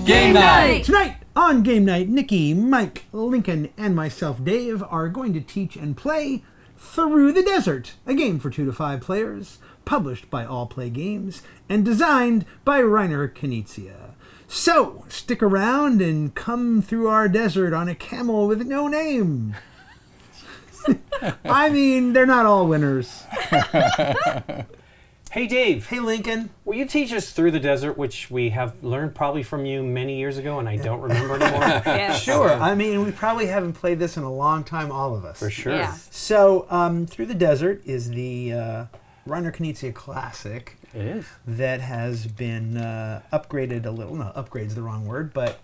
Game Night! Tonight on Game Night, Nikki, Mike, Lincoln, and myself, Dave, are going to teach and play Through the Desert, a game for 2 to 5 players, published by Allplay Games, and designed by Reiner Knizia. So, stick around and come through our desert on a camel with no name. I mean, they're not all winners. Hey, Dave. Hey, Lincoln. Will you teach us Through the Desert, which we have learned probably from you many years ago, and I don't remember anymore? Yeah. Sure. I mean, we probably haven't played this in a long time, all of us. For sure. Yeah. So, Through the Desert is the Reiner Knizia classic. It is. That has been upgraded a little. No, upgrade's the wrong word, but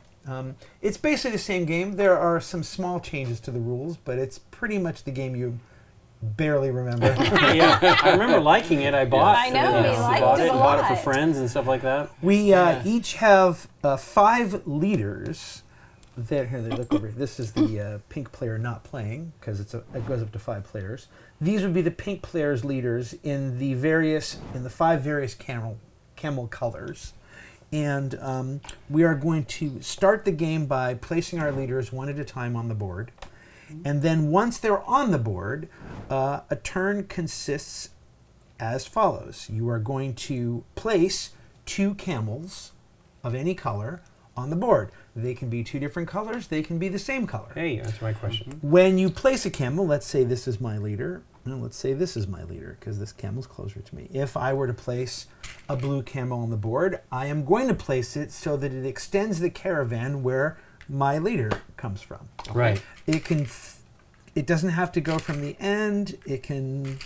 it's basically the same game. There are some small changes to the rules, but it's pretty much the game you barely remember. Yeah, I remember liking it. I bought I know, we liked bought it a bought it for lot. friends and stuff like that. We each have 5 leaders. Here, they look over here. This is the pink player not playing, because it goes up to 5 players. These would be the pink players' leaders in the 5 various camel colors. And we are going to start the game by placing our leaders one at a time on the board. And then once they're on the board, a turn consists as follows. You are going to place 2 camels of any color on the board. They can be 2 different colors. They can be the same color. Hey, that's my question. When you place a camel, let's say this is my leader. And let's say this is my leader, because this camel's closer to me. If I were to place a blue camel on the board, I am going to place it so that it extends the caravan where my leader comes from. Right. It doesn't have to go from the end. It can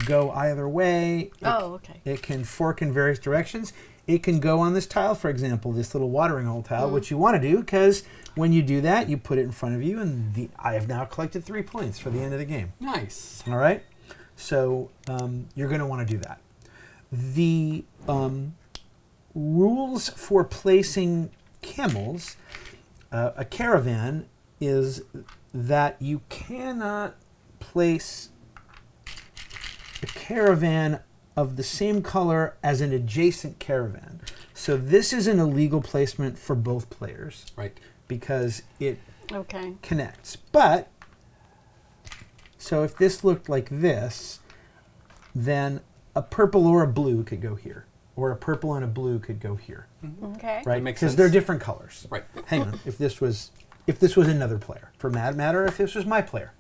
go either way. Oh, okay. It can fork in various directions. It can go on this tile, for example, this little watering hole tile, which you want to do, because when you do that, you put it in front of you, and I have now collected 3 points for the end of the game. Nice. All right? So you're going to want to do that. The rules for placing camels, a caravan, is that you cannot place a caravan of the same color as an adjacent caravan. So this is an illegal placement for both players. Right. Because it Okay. connects. But, so if this looked like this, then a purple or a blue could go here. Or a purple and a blue could go here. Okay. Right? makes Because sense. they're different colors. Right. Hang on. If this was another player. For Mad Matter, if this was my player.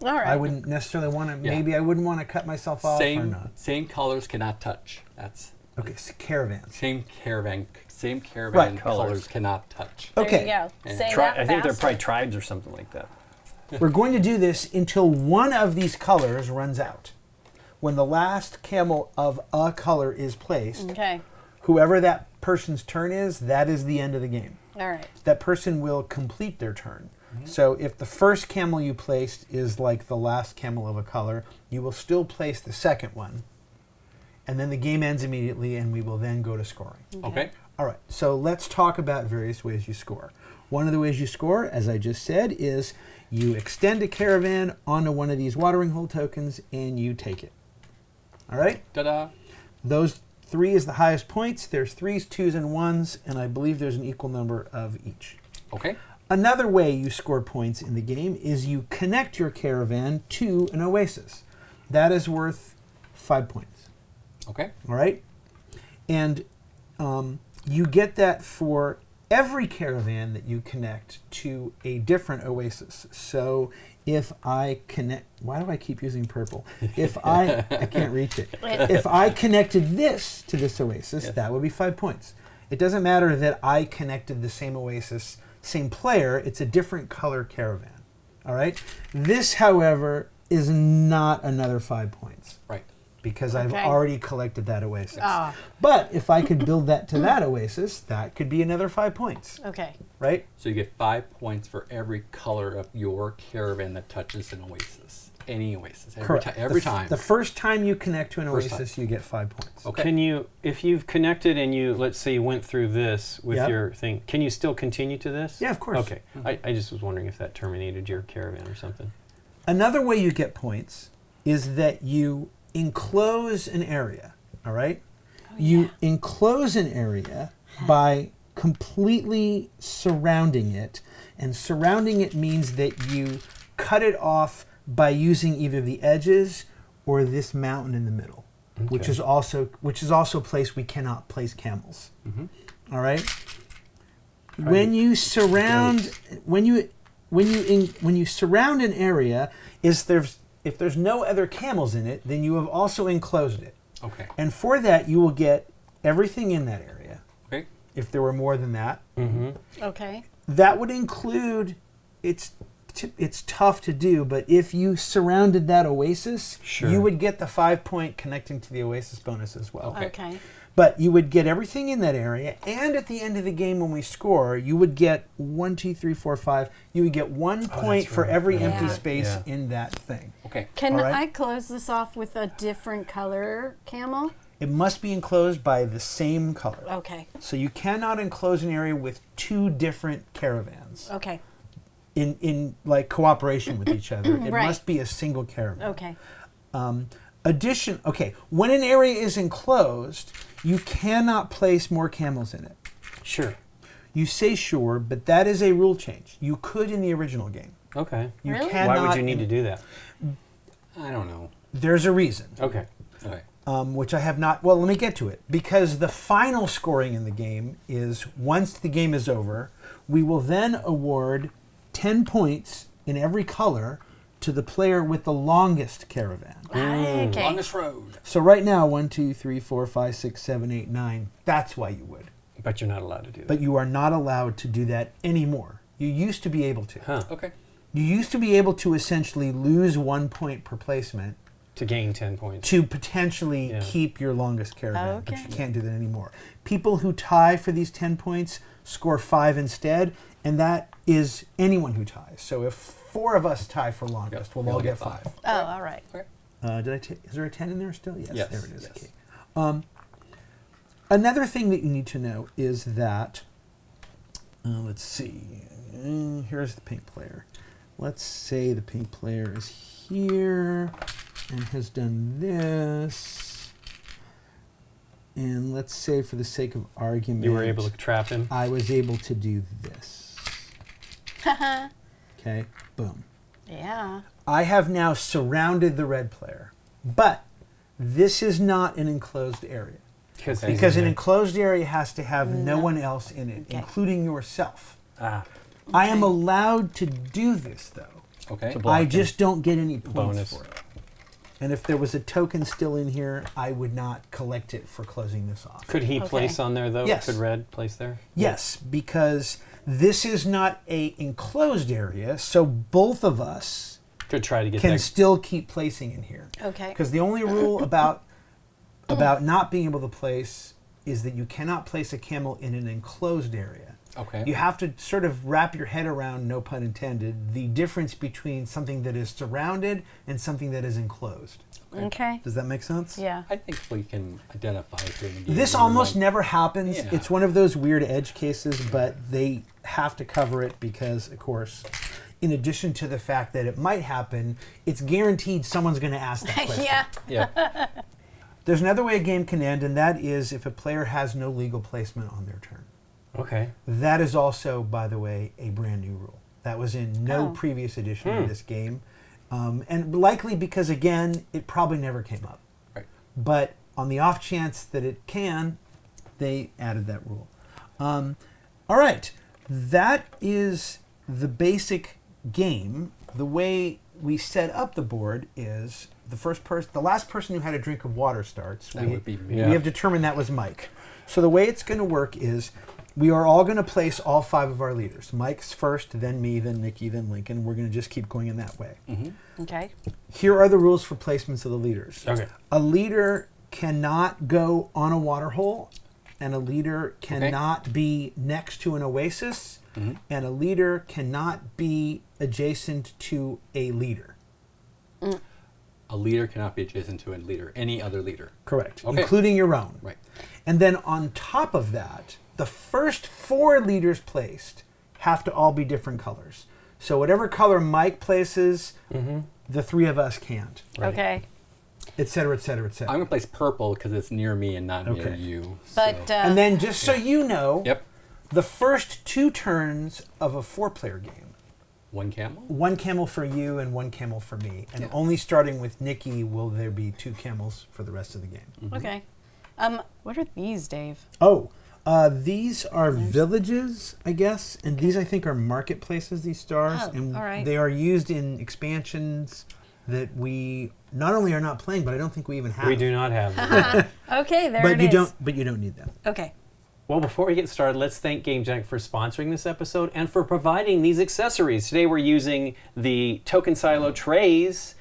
All right. I wouldn't necessarily want to, Yeah. maybe I wouldn't want to cut myself off or Same not. same colors cannot touch. That's Okay, so caravans. same caravan Right. colors cannot touch. There Okay. you go. And Say Tri- that I think they're faster. probably tribes or something like that. We're going to do this until one of these colors runs out. When the last camel of a color is placed, Okay. whoever that person's turn is, that is the end of the game. All right. That person will complete their turn. So if the first camel you placed is like the last camel of a color, you will still place the second one. And then the game ends immediately, and we will then go to scoring. Okay. All right, so let's talk about various ways you score. One of the ways you score, as I just said, is you extend a caravan onto one of these watering hole tokens, and you take it. All right? Ta-da. Those 3 is the highest points. There's 3s, 2s, and 1s, and I believe there's an equal number of each. Okay. Another way you score points in the game is you connect your caravan to an oasis. That is worth 5 points. Okay. All right? And you get that for every caravan that you connect to a different oasis. So if I connect, why do I keep using purple? If I can't reach it. If I connected this to this oasis, Yes. that would be 5 points. It doesn't matter that I connected the same oasis, same player, it's a different color caravan. All right? This, however, is not another 5 points. Right. Because I've Okay. already collected that oasis. Ah. But if I could build that to that oasis, that could be another 5 points, Okay. right? So you get 5 points for every color of your caravan that touches an oasis. Any oasis. Every time. The first time you connect to an First oasis, you get 5 points. Okay. Can you, if you've connected and you, let's say you went through this with Yep. your thing, can you still continue to this? Yeah, of course. Okay. I just was wondering if that terminated your caravan or something. Another way you get points is that you enclose an area, all right? You enclose an area by completely surrounding it. And surrounding it means that you cut it off by using either the edges or this mountain in the middle, which is also a place we cannot place camels. All right. When you surround when you surround an area, if there's no other camels in it, then you have also enclosed it. Okay. And for that, you will get everything in that area. Okay. If there were more than that, Okay. that would include. It's tough to do, but if you surrounded that oasis, Sure. you would get the 5-point connecting to the oasis bonus as well. Okay. Okay. But you would get everything in that area, and at the end of the game when we score, you would get 1, 2, 3, 4, 5. You would get 1 point for right. every Yeah. empty space Yeah. in that thing. Okay. Can All right. I close this off with a different color camel? It must be enclosed by the same color. Okay. So you cannot enclose an area with 2 different caravans Okay. in like cooperation with each other. It Right. must be a single caravan. Okay. When an area is enclosed, you cannot place more camels in it. Sure. You say sure, but that is a rule change. You could in the original game. Okay. You Really? cannot. Why would you need to do that? I don't know. There's a reason, Okay. Okay. which I have not. Well, let me get to it. Because the final scoring in the game is once the game is over, we will then award 10 points in every color to the player with the longest caravan. Okay. Longest road. So right now, 1, 2, 3, 4, 5, 6, 7, 8, 9. That's why you would. But you're not allowed to do that. But you are not allowed to do that anymore. You used to be able to. Huh. Okay. You used to be able to essentially lose 1 point per placement To gain 10 points. to potentially Yeah. keep your longest caravan, but Okay. you can't do that anymore. People who tie for these 10 points score 5 instead, and that is anyone who ties. So if 4 of us tie for longest, Yep, we'll you'll all get get 5. Oh, all right. Okay. Is there a 10 in there still? Yes, Yes, there it is. yes. Okay. Another thing that you need to know is that, let's see, here's the pink player. Let's say the pink player is here and has done this. And let's say for the sake of argument, You were able to trap him. I was able to do this. Okay, boom. Yeah. I have now surrounded the red player, but this is not an enclosed area. Because Because an enclosed area has to have no one else in it, Okay. including yourself. Ah, I am allowed to do this, though. Okay. To block I him. just don't get any points Bonus. for it. And if there was a token still in here, I would not collect it for closing this off. Could he Okay. place on there, though? Yes. Could red place there? Yes, because this is not a enclosed area, so both of us Could try to get can that. still keep placing in here. Okay. Because the only rule about not being able to place is that you cannot place a camel in an enclosed area. Okay. You have to sort of wrap your head around, no pun intended, the difference between something that is surrounded and something that is enclosed. Okay. Does that make sense? Yeah. I think we can identify it during the game. This We're almost like- never happens. Yeah. It's one of those weird edge cases, but they have to cover it because, of course, in addition to the fact that it might happen, it's guaranteed someone's going to ask that question. Yeah. Yeah. There's another way a game can end, and that is if a player has no legal placement on their turn. Okay. That is also, by the way, a brand new rule. That was in no Oh. previous edition of this game. And likely because, again, it probably never came up. Right. But on the off chance that it can, they added that rule. All right. That is the basic game. The way we set up the board is the last person who had a drink of water starts. That would be me. Yeah. We have determined that was Mike. So the way it's going to work is we are all going to place all 5 of our leaders. Mike's first, then me, then Nikki, then Lincoln. We're going to just keep going in that way. Okay. Here are the rules for placements of the leaders. Okay. A leader cannot go on a water hole, and a leader cannot be next to an oasis, and a leader cannot be adjacent to a leader. A leader cannot be adjacent to a leader, any other leader. Correct. Okay. Including your own. Right. And then on top of that, the first 4 leaders placed have to all be different colors. So whatever color Mike places, the 3 of us can't, Right. Okay. et cetera, et cetera, et cetera. I'm going to place purple because it's near me and not near Okay. you. But so. And then just so you know, Yep. the first 2 turns of a 4-player game. 1 camel? 1 camel for you and 1 camel for me. And Yeah. only starting with Nikki will there be 2 camels for the rest of the game. Okay. What are these, Dave? Oh, these are villages, I guess. And these, I think, are marketplaces, these stars. Oh, and all right. they are used in expansions that we not only are not playing, but I don't think we even have. We do not have them. Okay, there But it you is. don't need them. Okay. Well, before we get started, let's thank Gamegenic for sponsoring this episode and for providing these accessories. Today we're using the token silo trays,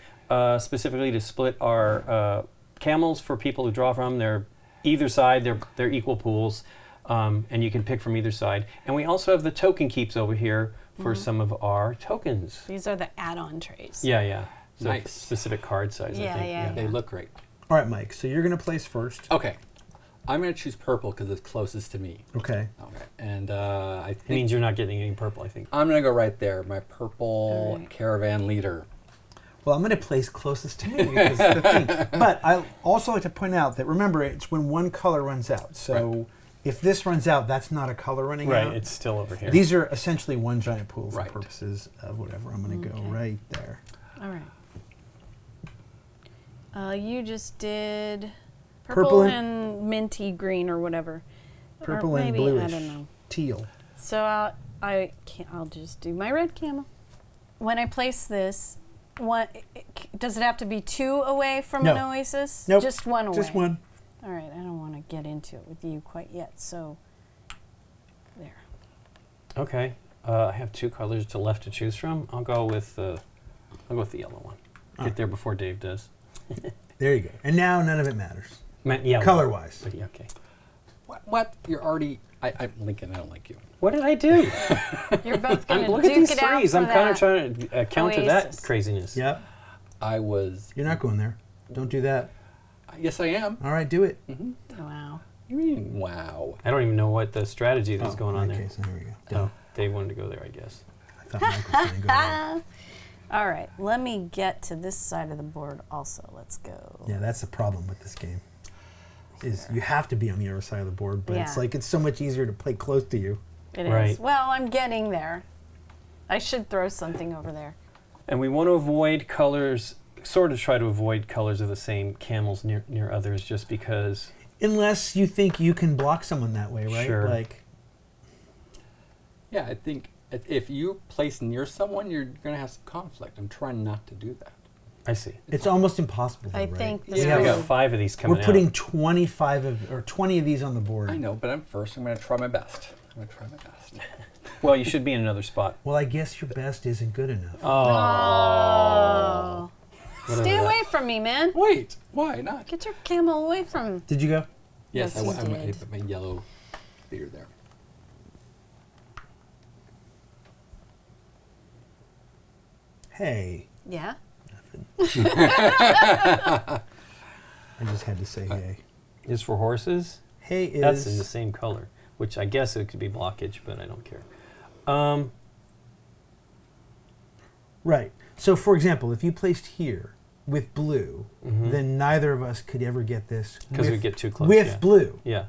specifically to split our camels for people to draw from. They're either side, they're equal pools, and you can pick from either side. And we also have the token keeps over here for some of our tokens. These are the add-on trays. Yeah. So Nice. specific card size, I Yeah, think. yeah. They look great. All right, Mike. So you're going to place first. Okay. I'm going to choose purple because it's closest to me. Okay. Okay. And I It think means you're not getting any purple, I think. I'm going to go right there. My purple All right. caravan leader. Well, I'm going to place closest to me because the thing. But I also like to point out that, remember, it's when one color runs out. So if this runs out, that's not a color running Right, out. it's still over here. These are essentially one giant pool for Right. purposes of whatever. I'm going to go Okay. right there. All right. You just did Purple purple and- and minty green or whatever. Purple or and maybe, bluish. I don't know. Teal. So I'll just do my red camel. When I place this, does it have to be 2 away from an No. oasis? Nope. Just 1 away. Just one. All right. I don't want to get into it with you quite yet. So there. Okay. I have 2 colors to left to choose from. I'll go with the yellow one. Get there before Dave does. There you go. And now none of it matters. Yeah. Color-wise. But yeah, okay. What? You're already... I'm Lincoln. I don't like you. What did I do? You're both going to Look duke at these it out threes. for I'm kind of that. trying to counter that Oasis. craziness. Yep. I was... You're not going there. Don't do that. Yes, I am. All right, do it. Wow. You mean, wow. I don't even know what the strategy that's going on there. Okay, so here we go. Oh, Dave wanted to go there, I guess. I thought Mike was going to go there. All right. Let me get to this side of the board also. Let's go. Yeah, that's the problem with this game. Is you have to be on the other side of the board, but it's Yeah. like it's so much easier to play close to you. It is. Right. Well, I'm getting there. I should throw something over there. And we want to avoid colors, sort of try to avoid colors of the same camels near others, just because. Unless you think you can block someone that way, right? Sure. Like, Yeah, I think if you place near someone, you're going to have some conflict. I'm trying not to do that. I see. it's almost impossible, though, I right? think Yeah, this Yeah, we is- got 5 of these coming We're putting out. 20 of these on the board. I know, but I'm first. I'm going to try my best. I'm going to try my best. Well, you should be in another spot. Well, I guess your best isn't good enough. Oh. What Stay is that? away from me, man. Wait, why not? Get your camel away from. Did you go? Yes, you I did. put my yellow leader there. Hey. Yeah. I just had to say hey. Is for horses? Hey is... That's in the same color, which I guess it could be blockage, but I don't care. Right. So, for example, if you placed here with blue, Mhm. then neither of us could ever get this. 'Cause we with- get too close, With yeah. blue. Yeah.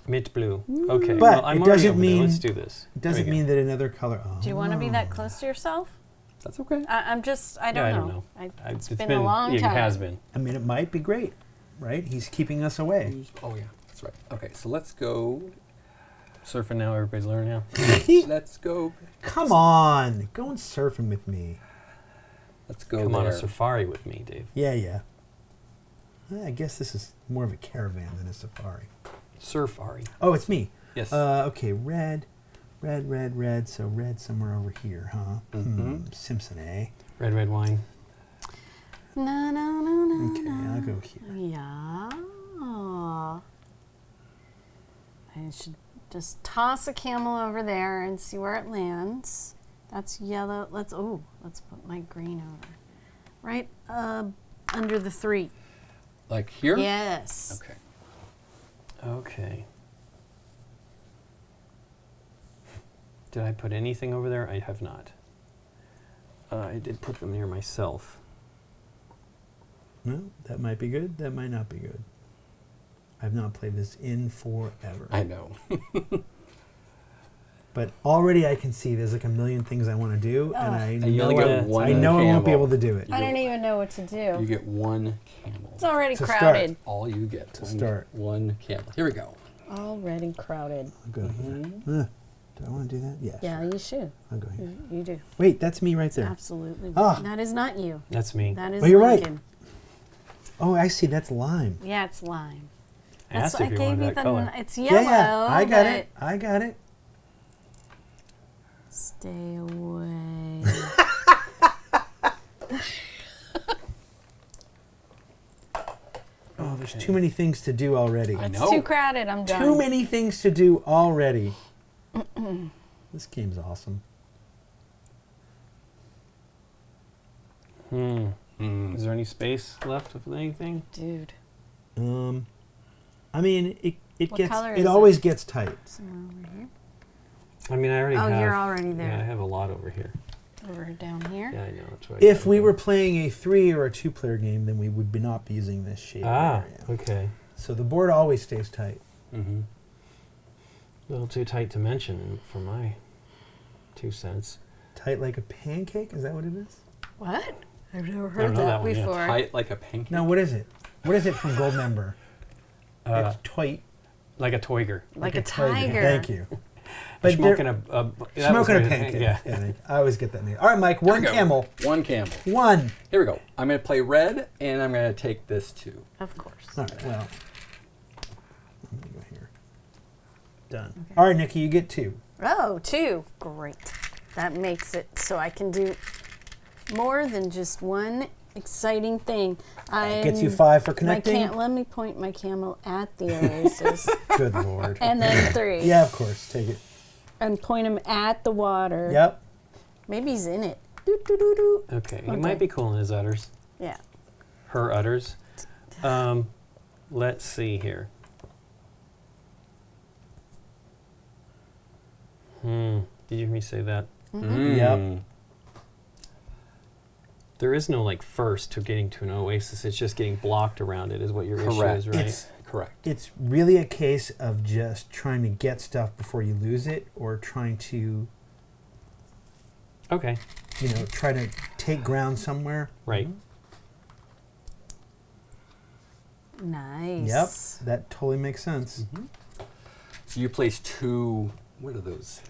Mint blue. Okay. But well, I'm it already doesn't over there. mean- Let's do this. It There doesn't we go. mean that another color... Oh. Do you want to be that close to yourself? That's okay. I'm just. I don't Yeah, I know. don't know. It's been a long It time. has been. I mean, it might be great, right? He's keeping us away. Oh, yeah, that's right. Okay, so let's go. Surfing now, everybody's learning now. Let's go. Come on. Go and surfing with me. Let's go Come on a there. safari with me, Dave. Yeah. I guess this is more of a caravan than a safari. Surfari. Oh, it's me. Yes. Okay, red. So red somewhere over here, huh? Mhm. Simpson, eh? Red wine. No. Okay, I'll go here. Yeah. I should just toss a camel over there and see where it lands. That's yellow. Let's put my green over. Right under the 3. Like here? Yes. Okay. Okay. Did I put anything over there? I have not. I did put them near myself. No, that might be good. That might not be good. I've not played this in forever. I know. But already I can see there's like a million things I want to do, and I And you know, only get I, one I know I won't be camel. able to do it. I don't even know what to You do. get one camel. It's already To start. crowded. All you get To start. One camel. Here we go. Already crowded. I'll go here. Do I want to do that? Yeah. Yeah, you should. I'll go here. You do. Wait, that's me right there. Absolutely. Ah. That is not you. That's me. That is Well, you're right. Lincoln. Oh, I see. That's lime. Yeah, it's lime. I asked I if you gave wanted you that the. color. It's yellow. Yeah, I got but it. I got it. Stay away. Oh, there's too many things to do already. I It's know. too crowded. I'm done. Too many things to do already. This game's awesome. Is there any space left of anything? Dude. I mean, it What gets color it is always gets tight. Somewhere over here. I mean, I already Oh, have. you're already there. Yeah, I have a lot over here. Over down here. Yeah, I know. That's right. If we were playing a 3 or a 2-player game, then we would not be using this shade area. Okay. So the board always stays tight. Mm-hmm. A little too tight to mention for my 2 cents. Tight like a pancake? Is that what it is? What? I've never don't heard know that, that one, yeah. before. Tight like a pancake. No, what is it? What is it from Gold Member? Uh, It's tight. like a toiger. Like a tiger. Thank you. But they're- smoking that was Smoking a right. pancake. Yeah. I always get that name. All right, Mike, Here we one go. camel. One camel. One. Here we go. I'm going to play red, and I'm going to take this too. Of course. All right, well. I'm going to go here. Done. All right, Nikki, you get 2. Oh, 2. Great. That makes it so I can do more than just one exciting thing. Gets you 5 for connecting. Let me point my camel at the oasis. Good Lord. And then 3. Yeah, of course. Take it. And point him at the water. Yep. Maybe he's in it. Doo, doo, doo, doo. Okay. He Okay. might be cool in his udders. Yeah. Her udders. Let's see here. Did you hear me say that? Yep. There is no like first to getting to an oasis. It's just getting blocked around it is what your issue Correct. is, right? It's Correct. It's really a case of just trying to get stuff before you lose it, or trying to, Okay. try to take ground somewhere. Right. Nice. Yep, that totally makes sense. So you place 2, what are those?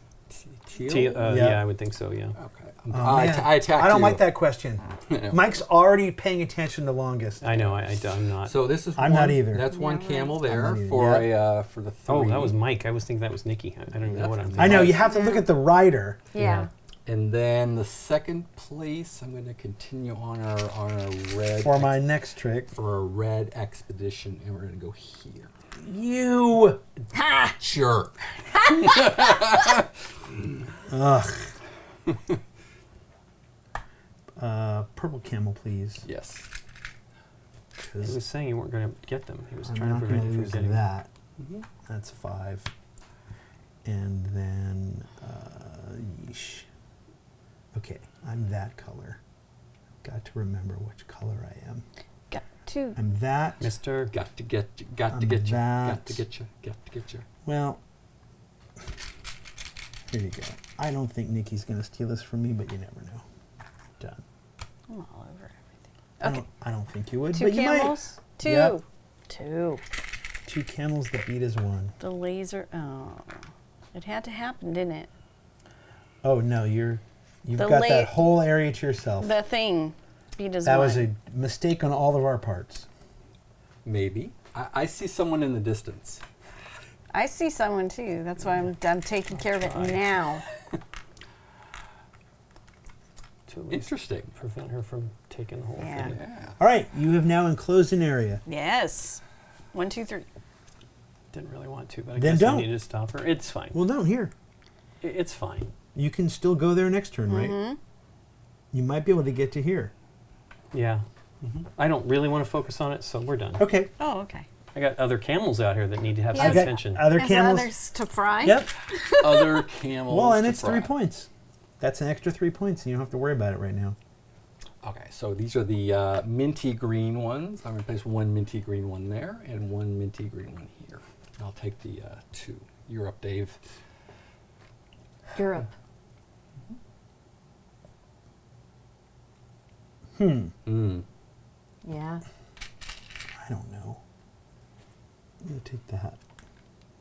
Teal? Yeah. Yeah, I would think so, yeah. Okay. Oh, I man. attacked I don't you. like that question. No. Mike's already paying attention the longest. I know, I'm not. So this is I'm one, not either. That's one Yeah, camel I'm there not either. for Yep. for the 3. Oh, that was Mike. I was thinking that was Nikki. I don't even know what I'm thinking. I know, you have to look at the rider. Yeah. And then the second place, I'm going to continue on our red For my next trick. for a red expedition, and we're going to go here. You! Ha! Jerk. Ugh. Purple camel, please. Yes. He 'Cause was saying you weren't going to get them. He was I'm trying to not prevent going to you lose from getting that. Mhm. That's 5. And then, yeesh. Okay, I'm that color. Got to remember which color I am. Got 2. I'm that. Mister. Got to get you. Got to I'm get you. that. Got to get you. Got to get you. Well, here you go. I don't think Nikki's going to steal this from me, but you never know. Done. I'm all over everything. I don't think you would, 2 but you might. camels? 2. Yep. 2. 2 camels, the beat is 1. The laser. Oh. It had to happen, didn't it? Oh, no, you've The got that whole area to yourself. The thing beat us That one. was a mistake on all of our parts. Maybe. I see someone in the distance. I see someone too. That's why I'm taking care of it now. To at least Interesting. prevent her from taking the whole Yeah. thing. Yeah. All right, you have now enclosed an area. Yes. 1, 2, 3. Didn't really want to, but I Then guess don't. I need to stop her. It's fine. Well, no, here. It's fine. You can still go there next turn, right? You might be able to get to here. Yeah. I don't really want to focus on it, so we're done. Okay. Oh, okay. I got other camels out here that need to have Yeah. some I got attention. other There's camels. others to fry? Yep. Other camels. Well, and to it's fry. 3 points. That's an extra 3 points, and you don't have to worry about it right now. Okay, so these are the minty green ones. I'm going to place one minty green one there and one minty green one here. I'll take the 2. You're up, Dave. Europe. Mm. Yeah. I don't know. I'm going to take that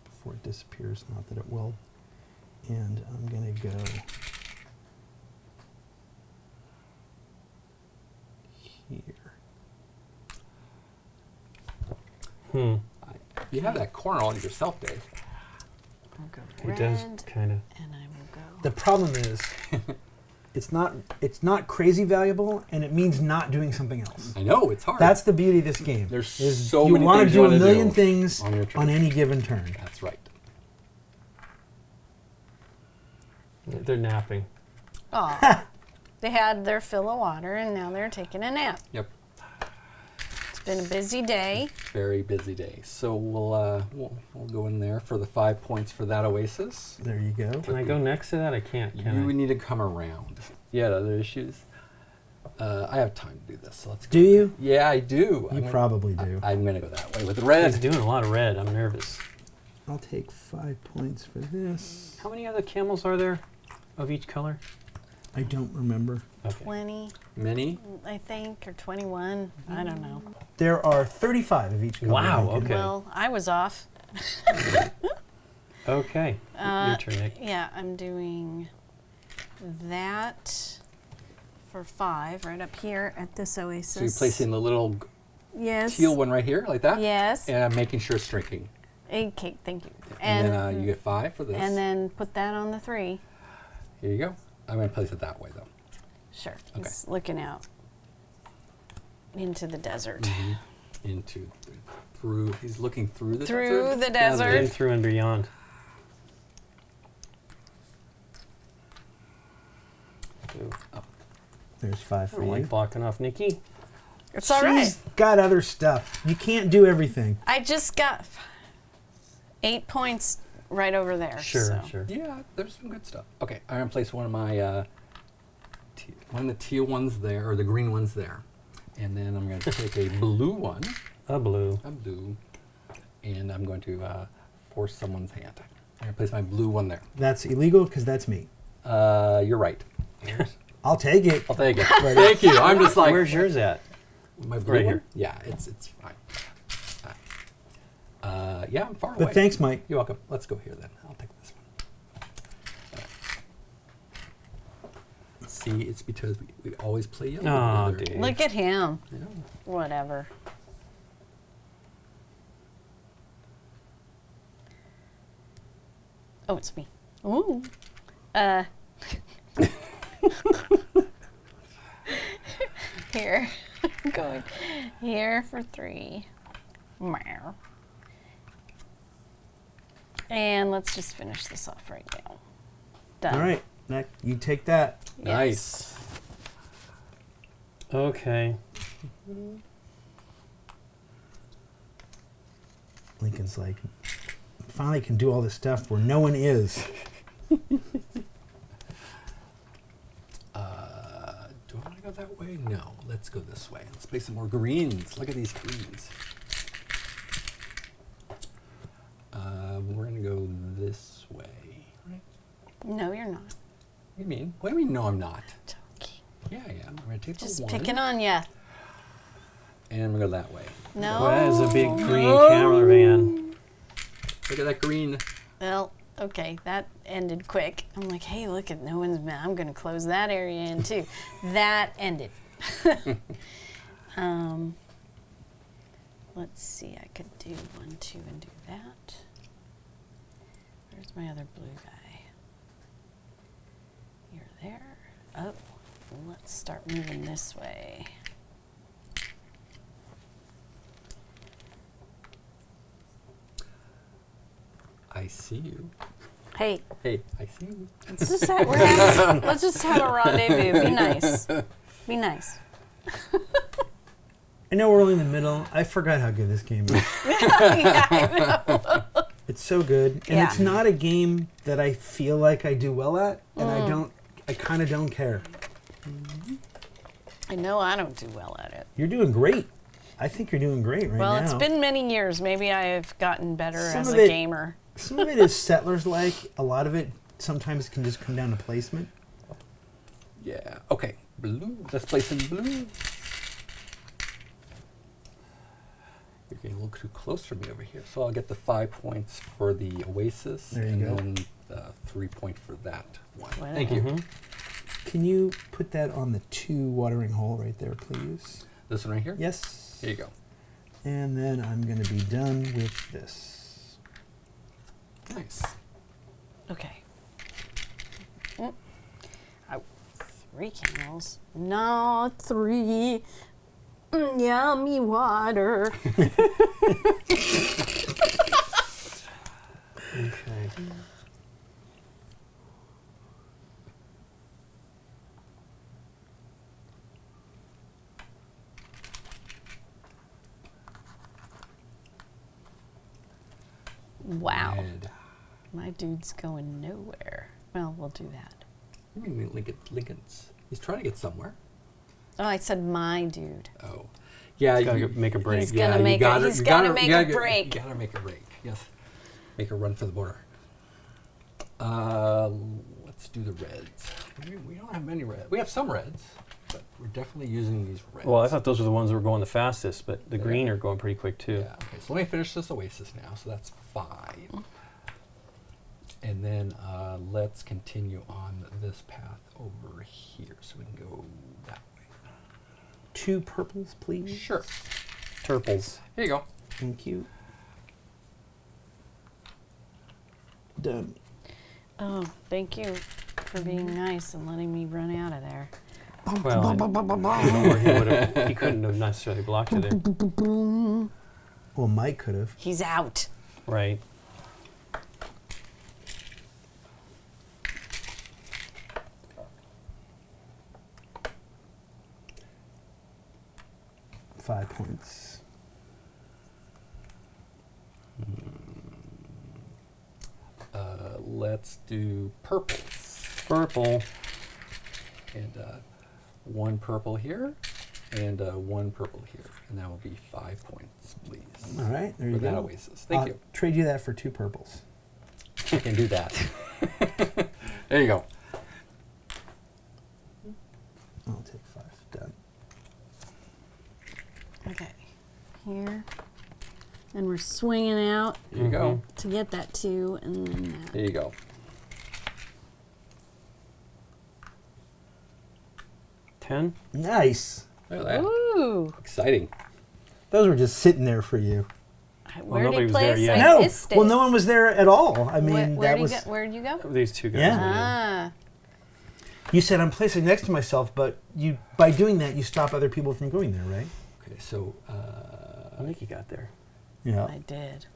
before it disappears. Not that it will. And I'm going to go here. You have that corner all to yourself, Dave. I'll go It red. does kind of. And I will go. The problem is, it's not crazy valuable, and it means not doing something else. I know, it's hard. That's the beauty of this game. There's is so you many wanna things do you a wanna million do things on your turn. on any given turn. That's right. They're napping. Oh, they had their fill of water and now they're taking a nap. Yep. It's been a busy day. Very busy day. So we'll go in there for the 5 points for that oasis. There you go. Can I go next to that? I can't. Can You I? would need to come around. You had other issues? I have time to do this, so let's go. Do you? Yeah, I do. You probably do. I'm going to go that way with the red. He's doing a lot of red. I'm nervous. I'll take 5 points for this. How many other camels are there of each color? I don't remember. Okay. 20, Many? I think, or 21. I don't know. There are 35 of each color. Wow, Lincoln. okay. Well, I was off. Okay. Your turn, Nick. Yeah, I'm doing that for 5 right up here at this oasis. So you're placing the little yes. teal one right here, like that? Yes. And I'm making sure it's shrinking. Okay, thank you. And then you get 5 for this. And then put that on the 3. Here you go. I'm going to place it that way, though. Sure. Okay. He's looking out into the desert. He's looking through the Through desert? the desert. In, through, and beyond. There's 5 I for don't you. like blocking off Nikki. It's all right. She's got other stuff. You can't do everything. I just got 8 points right over there. Sure, so. sure. Yeah, there's some good stuff. Okay, I'm going to place one of my one of the teal ones there, or the green ones there. And then I'm going to take a blue one. A blue. A blue. And I'm going to force someone's hand. I'm going to place my blue one there. That's illegal because that's me. You're right. I'll take it. I'll take it. Thank you. I'm just like... Where's yours at? My blue Right one? here. Yeah, it's fine. Yeah, I'm far away. But thanks, Mike. You're welcome. Let's go here then. I'll take this one. See, it's because we always play yellow Aw, together. dude. Look at him. Yeah. Whatever. Oh, it's me. Ooh. Here. I'm going here for 3. Meow. And let's just finish this off right now. Done. All right, Nick, you take that. Yes. Nice. Okay. Lincoln's like, finally can do all this stuff where no one is. Do I want to go that way? No. Let's go this way. Let's play some more greens. Look at these greens. We're going to go this way. Right? No, you're not. What do you mean? What do you mean, no, I'm not? Joking. Yeah, I am. I'm going to take Just the 1. picking on ya. And I'm going to go that way. No. Well, that is a big green camera van. Look at that green. Well, okay, that ended quick. I'm like, hey, look at no one's been. I'm going to close that area in too. That ended. Let's see, I could do 1, 2, and do that. Where's my other blue guy? You're there. Oh, let's start moving this way. I see you. Hey, Hey, I see you. let's just have a rendezvous. Be nice. Be nice. I know we're only in the middle. I forgot how good this game is. Yeah, I know. It's so good. And Yeah. it's not a game that I feel like I do well at, and I kind of don't care. I know I don't do well at it. You're doing great. I think you're doing great right Well, now. it's been many years. Maybe I've gotten better Some as of a it- gamer. Some of it is Settlers-like. A lot of it sometimes can just come down to placement. Yeah. Okay. Blue. Let's play some blue. You're getting a little too close for me over here. So I'll get the 5 points for the Oasis. There you and go. then the 3 point for that one. Wow. Thank you. Mhm. Can you put that on the 2 watering hole right there, please? This one right here? Yes. Here you go. And then I'm going to be done with this. Nice. Okay. Mm. Oh, 3 camels. No, 3. Yummy water. Okay. Wow. Red. My dude's going nowhere. Well, we'll do that. You mean Lincoln's? He's trying to get somewhere. Oh, I said my dude. Oh. Yeah. Gotta you- make a break. He's yeah, gonna you make gotta- a, he's you gotta gotta- make you gotta a get- break. You gotta make a break. Yes. Make a run for the border. Let's do the reds. We don't have many reds. We have some reds, but we're definitely using these reds. Well, I thought those were the ones that were going the fastest, but the Yeah. green are going pretty quick too. Yeah. Okay. So let me finish this Oasis now. So that's 5. And then let's continue on this path over here, so we can go that way. 2 purples, please. Sure. Turples. Here you go. Thank you. Done. Oh, thank you for being nice and letting me run out of there. Well, I don't know where he would have. He couldn't have necessarily blocked you there. Well, Mike could have. He's out. Right. Five points. Let's do purples. Purple. And 1 purple here, and 1 purple here. And that will be 5 points, please. All right, there you For that go. Oasis. Thank I'll you. Trade you that for 2 purples. I can do that. There you go. I'll take 5. Done. Okay. Here. And we're swinging out Here you go. to get that 2 and then that. Here you go. 10. Nice. Look at that. Ooh. Exciting. Those were just sitting there for you. Where nobody did he was there place? yet. I No. missed it. Well, no one was there at all. I mean, Where that did was. you go? Where did you go? These two guys. Yeah. were in. Ah. You said I'm placing next to myself, but you by doing that you stop other people from going there, right? Okay, so I think he got there. Yeah. I did. yeah.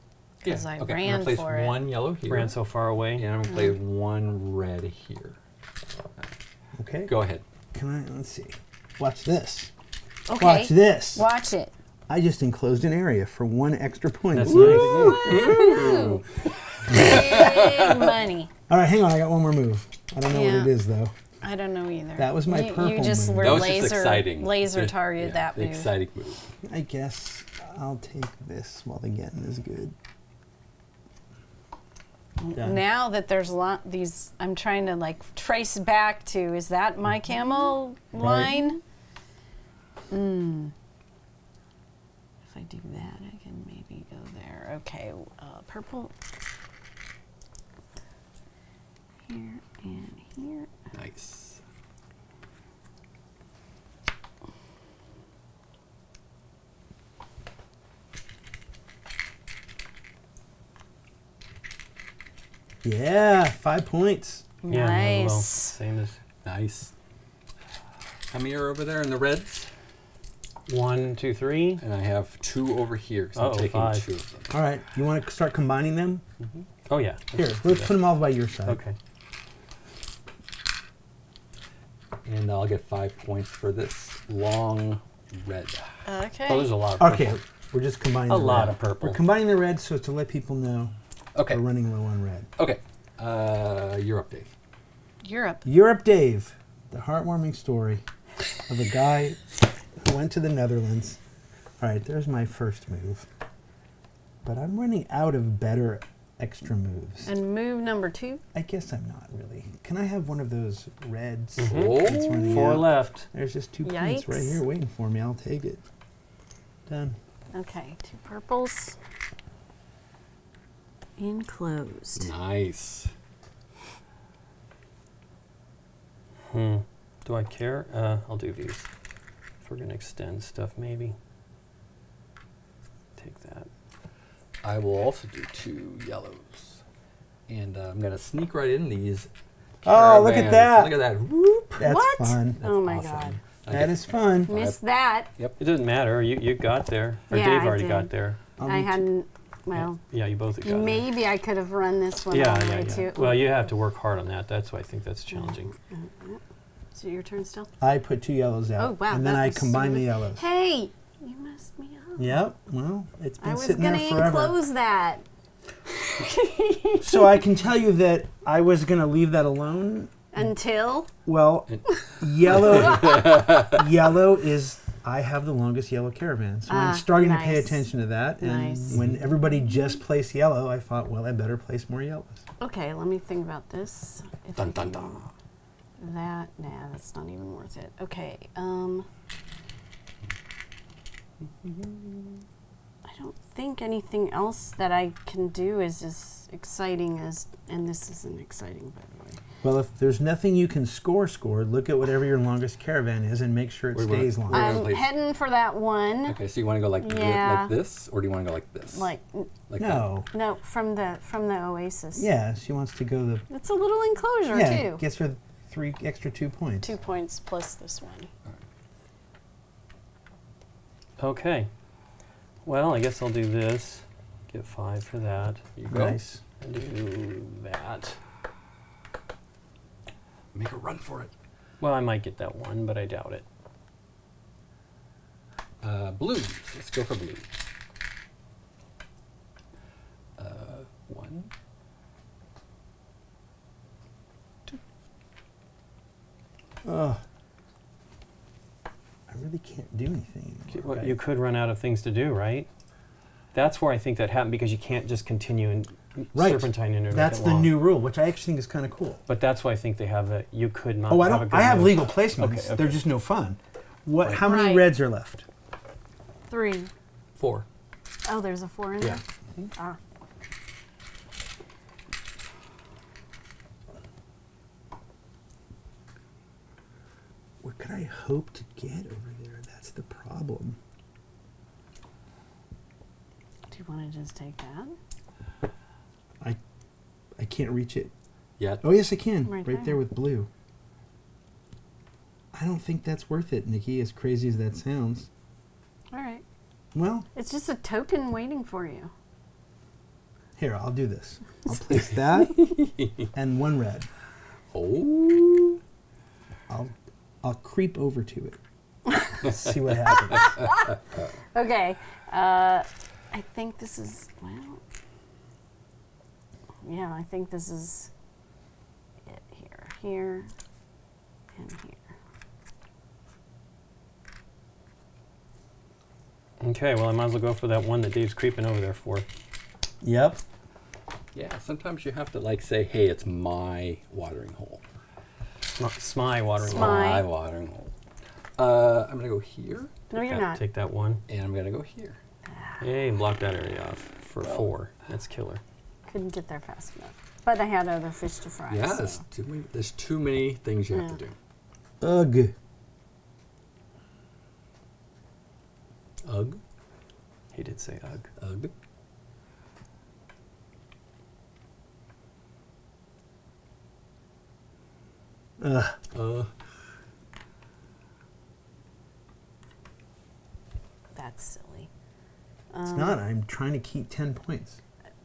Because I Okay, I'm ran gonna place for it. 1 yellow here. Ran so far away. And I'm gonna play 1 red here. Okay. Go ahead. Can I? Let's see. Watch this. Okay. Watch this. Watch it. I just enclosed an area for 1 extra point. That's Ooh. Big money. All right, hang on. I got one more move. I don't know Yeah. what it is though. I don't know either. That was my You purple just move. were That was just laser, exciting. laser The- targeted yeah, that the move. exciting move. I guess I'll take this while the getting is good. Done. Now that there's a lot these, I'm trying to like trace back to, is that my camel line? If I do that, I can maybe go there. Okay, purple. Here and here. Nice. Yeah, 5 points. Yeah, well, Nice. same as Nice. How many are over there in the reds? 1, 2, 3. And I have 2 over here, so Uh-oh, I'm taking 5. 2 of them. All right, you want to start combining them? Oh yeah. Here, let's put them all by your side. Okay. And I'll get 5 points for this long red. Okay. Oh, there's a lot of purple. Okay, we're just combining A the lot red. of purple. We're combining the red so to let people know Okay. we're running low on red. Okay. You're up, Dave. Europe. Europe Dave, the heartwarming story. of a guy who went to the Netherlands. All right, there's my first move. But I'm running out of better extra moves. And move number 2. I guess I'm not really. Can I have one of those reds? That's Oh, running 4 out? left. There's just 2 points right Yikes. here waiting for me. I'll take it. Done. Okay, 2 purples. Enclosed. nice. Do I care? I'll do these. If we're going to extend stuff, maybe. Take that. I will also do 2 yellows. And I'm going to sneak right in these. Oh, look at caravans. that. Look at that. Whoop. That's What? fun. That's Oh my awesome. God. I That get- is fun. Missed that. It doesn't matter. You got there. Or Yeah, Dave I already did. got there. I hadn't, well, Yeah, you both got there. maybe I could have run this one all Yeah, the yeah, way yeah. to. Well, you have to work hard on that. That's why I think that's challenging. So your turn still? I put 2 yellows out. Oh, wow, And then that I was combine the smooth. yellows. Hey, you messed me up. Yep. Well, it's been I was sitting going there to forever. enclose that. So I can tell you that I was going to leave that alone. Until? Well, yellow is, I have the longest yellow caravan. So I'm starting to pay nice. attention to that. And Nice. when everybody just placed yellow, I thought, well, I better place more yellows. Okay, let me think about this. If Dun, I dun, can- dun. That, nah, that's not even worth it. Okay, I don't think anything else that I can do is as exciting as, and this isn't exciting, by the way. Well, if there's nothing you can score, look at whatever your longest caravan is and make sure it Wait, wait, stays long. wait. I'm place. heading for that one. Okay, so you want to go like, Yeah. like this, or do you want to go like this? Like, Like No. no, from the Oasis. Yeah, she wants to go the. It's a little enclosure Yeah, too. gets her 3 extra 2 points. 2 points plus this one. Okay. Well, I guess I'll do this. Get 5 for that. That. You go. Nice. And do that. Make a run for it. Well, I might get that 1, but I doubt it. Blues. Let's go for blues. 1. Ugh. I really can't do anything anymore. Well, you could run out of things to do, right? That's where I think that happened because you can't just continue and Right. serpentine into it. That's the new rule, which I actually think is kind of cool. But that's why I think they have a. You could not. Oh, I have a don't. good I have move. legal placements. Okay, okay. They're just no fun. What? Right. How many Right. reds are left? 3. 4. Oh, there's a 4 in Yeah. there? Ah. What could I hope to get over there? That's the problem. Do you want to just take that? I can't reach it. Yet. Oh yes, I can. Right Right there. there with blue. I don't think that's worth it, Nikki. As crazy as that sounds. All right. Well, It's just a token waiting for you. here I'll do this. I'll place that and 1 red. Oh. I'll creep over to it. See what happens. Okay. I think this is, well, yeah, I think this is it here, here, and here. Okay, well, I might as well go for that one that Dave's creeping over there for. Yep. Yeah, sometimes you have to like say, hey, it's my watering hole. Smy watering hole. Smy. My watering hole. I'm going to go here, No, you're not. Take that 1. and I'm going to go here. Hey, and block that area off for 4. That's killer. Couldn't get there fast enough. But I had other fish to fry. Yeah, so. there's too many things you have Yeah. to do. Ugh. Ugh. He did say ugh. Ugh. Ugh. That's silly. It's not. I'm trying to keep 10 points.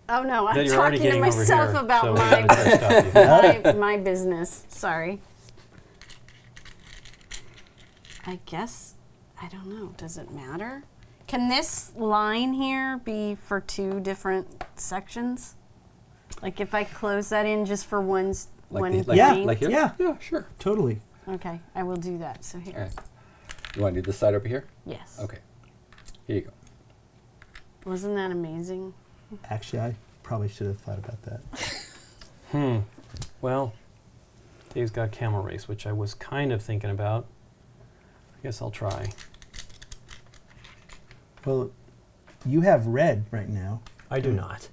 Oh no, I'm That you're already talking to getting over myself here, about so my, we gotta stop you. my business. Sorry. I guess, I don't know. Does it matter? Can this line here be for 2 different sections? Like if I close that in just for one Like one the- like- Yeah, green? Like here? Yeah. Yeah, sure. Totally. Okay, I will do that. So here. All right. You want to do this side over here? Yes. Okay. Here you go. Wasn't that amazing? Actually, I probably should have thought about that. Well, Dave's got camel race, which I was kind of thinking about. I guess I'll try. Well, you have red right now. I do not.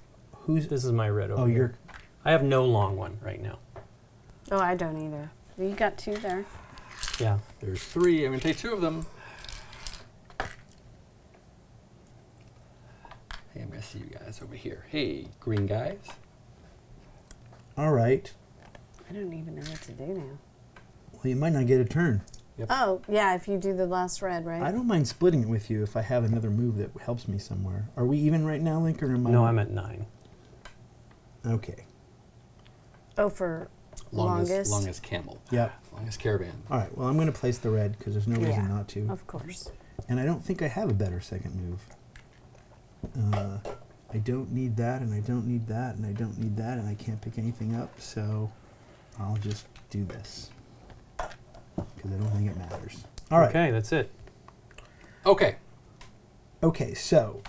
This is my red over here. I have no long one right now. Oh, I don't either. You got 2 there. Yeah. There's 3. I'm going to take 2 of them. Hey, I'm going to see you guys over here. Hey, green guys. All right. I don't even know what to do now. Well, you might not get a turn. Yep. Oh, yeah, if you do the last red, right? I don't mind splitting it with you if I have another move that helps me somewhere. Are we even right now, Link, or am I? No, I'm at 9. Okay. Oh, for longest? Longest camel. Yep. Longest caravan. All right. Well, I'm going to place the red because there's no reason not to. Of course. And I don't think I have a better second move. I don't need that, and I don't need that, and I don't need that, and I can't pick anything up, so I'll just do this. Because I don't think it matters. All right. Okay, that's it. Okay. Okay, so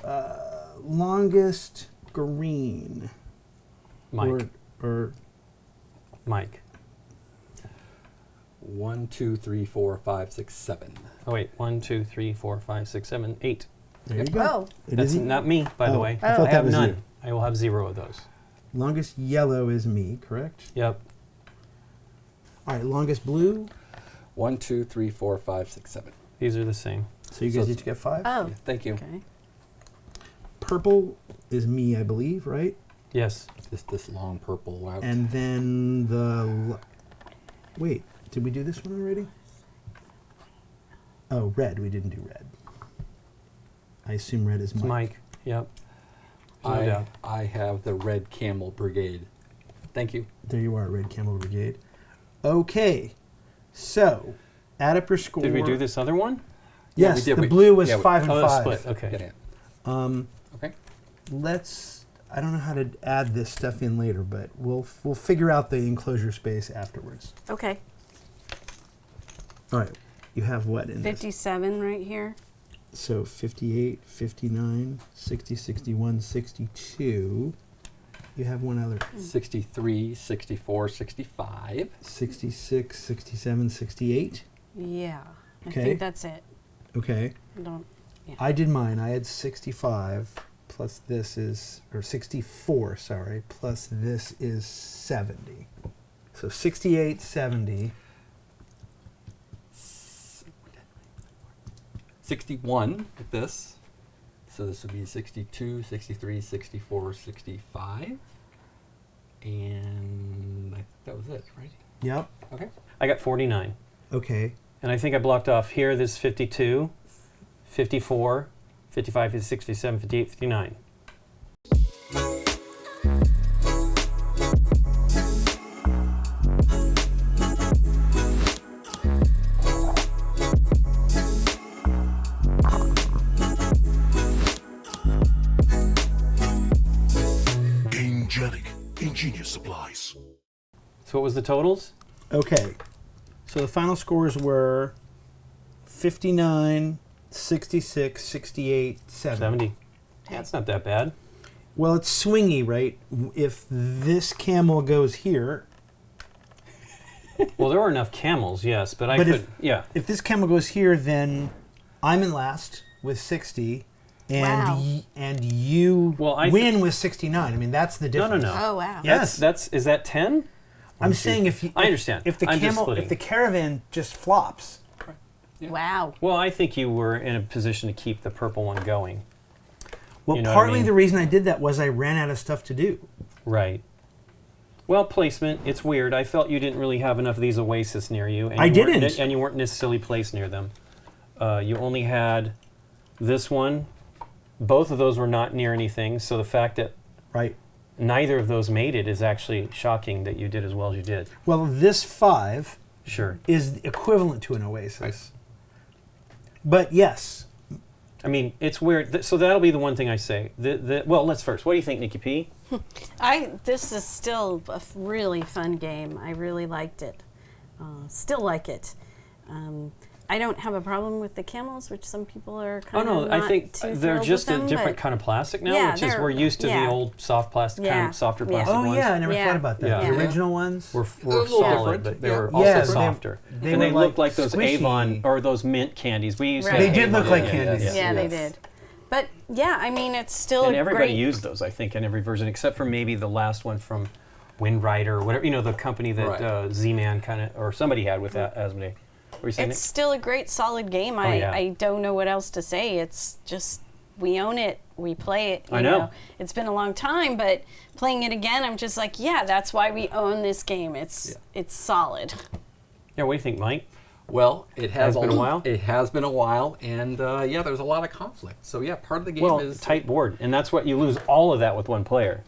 longest green. Mike. Or Mike. 1, 2, 3, 4, 5, 6, 7. Oh, wait. 1, 2, 3, 4, 5, 6, 7, 8. there you go. Oh. It That's isn't- not me, by the Oh, way. I thought I that have was none. you. I will have 0 of those. Longest yellow is me, correct? Yep. All right, longest blue. 1, 2, 3, 4, 5, 6, 7. These are the same. So you guys So- each get 5. Oh. Yeah, thank you. Okay. Purple is me, I believe, right? Yes. This long purple route. And then wait, did we do this one already? Oh, red. We didn't do red. I assume red is It's Mike. Mike. Yep. No doubt. I have the red camel brigade. Thank you. There you are, Red Camel Brigade. Okay, so add up your score. Did we do this other one? Yeah, Yes, we did. the We- blue was yeah, we- 5 and Oh, that's 5. split. Okay. Yeah, yeah. Okay. I don't know how to add this stuff in later, but we'll figure out the enclosure space afterwards. Okay. All right, you have what in this? 57 right here. So 58, 59, 60, 61, 62. You have one other. 63, 64, 65. 66, 67, 68. Yeah. I Okay. think that's it. Okay. I don't. I did mine. I had 65 plus this is, or 64, sorry, plus this is 70. So 68, 70. 61 with this. So this would be 62, 63, 64, 65. And I think that was it, right? Yep. Okay. I got 49. Okay. And I think I blocked off here this 52, 54, 55, 56, 57, 58, 59. Gamegenic, ingenious supplies. So what was the totals? Okay. So the final scores were 59, 66, 68, 70. 70. That's not that bad. Well, it's swingy, right? If this camel goes here, Well, there were enough camels, yes, but I But could, if- yeah. if this camel goes here, then I'm in last with 60, and Wow. and you Well, I win with 69. I mean, that's the No, no, difference. no. Oh, wow. Yes. Is that 10? I'm saying if you, I understand. if the I'm just camel, splitting. if the caravan just flops, Wow. Well, I think you were in a position to keep the purple one going. well, You know what I partly mean? the reason I did that was I ran out of stuff to do. Right. Well, placement, it's weird. I felt you didn't really have enough of these oasis near you. And I you weren't didn't. And you weren't necessarily placed near them. You only had this one. Both of those were not near anything, so the fact that Right. neither of those made it is actually shocking that you did as well as you did. Well, this 5 Sure. is equivalent to an oasis. Right. But yes, I mean, it's weird. So that'll be the one thing I say. Well, let's first. What do you think, Nikki P? This is still a really fun game. I really liked it. still like it. I don't have a problem with the camels, which some people are Oh kind of no, I think too they're thrilled just with a them, different but kind of plastic now, Yeah, which is they're- we're used to yeah. the old soft plastic, kind Yeah. of softer Yeah. plastic Oh ones. yeah, I never Yeah. thought about that. Yeah. The Yeah. original ones. Were a little solid, different, but they yeah. were Yeah, also they- softer. they and were they like looked like those squishy. Avon or those mint candies. We used to Right. have They did look Avon like candies. candies. Yeah, they Yes. did. But yeah, I mean, it's still And a everybody great. used those, I think, in every version, except for maybe the last one from Wind Rider or whatever, the company that Right. Z-Man kind of, or somebody had with Asmodee. Were you saying It's it? still a great, solid game. yeah. I don't know what else to say. It's just we own it, we play it. You I know. It's been a long time, but playing it again, I'm just like, yeah, that's why we own this game. It's solid. Yeah, what do you think, Mike? Well, it has Has been a while? It has been a while, and yeah, there's a lot of conflict. So yeah, part of the game Well, is tight board, and that's what you lose all of that with one player.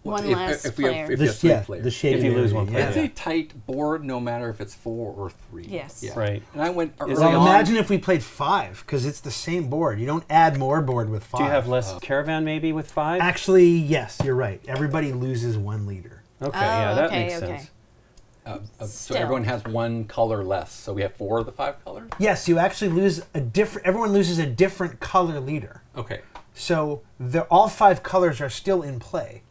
One if, less if we have, player. if you have three Yeah, players. the shaded If you lose area, one player. It's yeah. a tight board, no matter if it's 4 or 3. Yes. Yeah. Right. And I went early Well, on. imagine if we played 5, because it's the same board. You don't add more board with 5. Do you have less caravan maybe with 5? Actually, yes, you're right. Everybody loses 1 leader. Okay, Oh, yeah, that okay, makes okay. sense. So Still. everyone has 1 color less. So we have 4 of the 5 colors. Yes, you actually lose a different. Everyone loses a different color leader. Okay. So all 5 colors are still in play,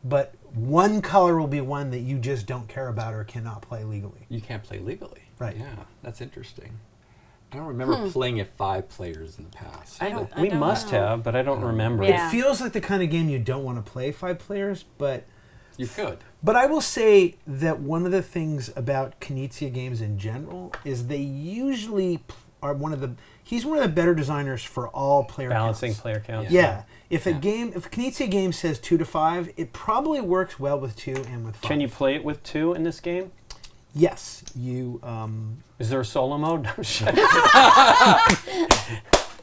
but one color will be one that you just don't care about or cannot play legally. You can't play legally. Right. Yeah, that's interesting. I don't remember playing at 5 players in the past. I don't. I We don't must know. have, but I don't remember. Yeah. It feels like the kind of game you don't want to play 5 players, but You could. I will say that one of the things about Knizia games in general is they usually are he's one of the better designers for all player Balancing counts. player counts. Yeah. If a Knizia game says 2 to 5, it probably works well with 2 and with 5. Can you play it with 2 in this game? Yes, you. Is there a solo mode?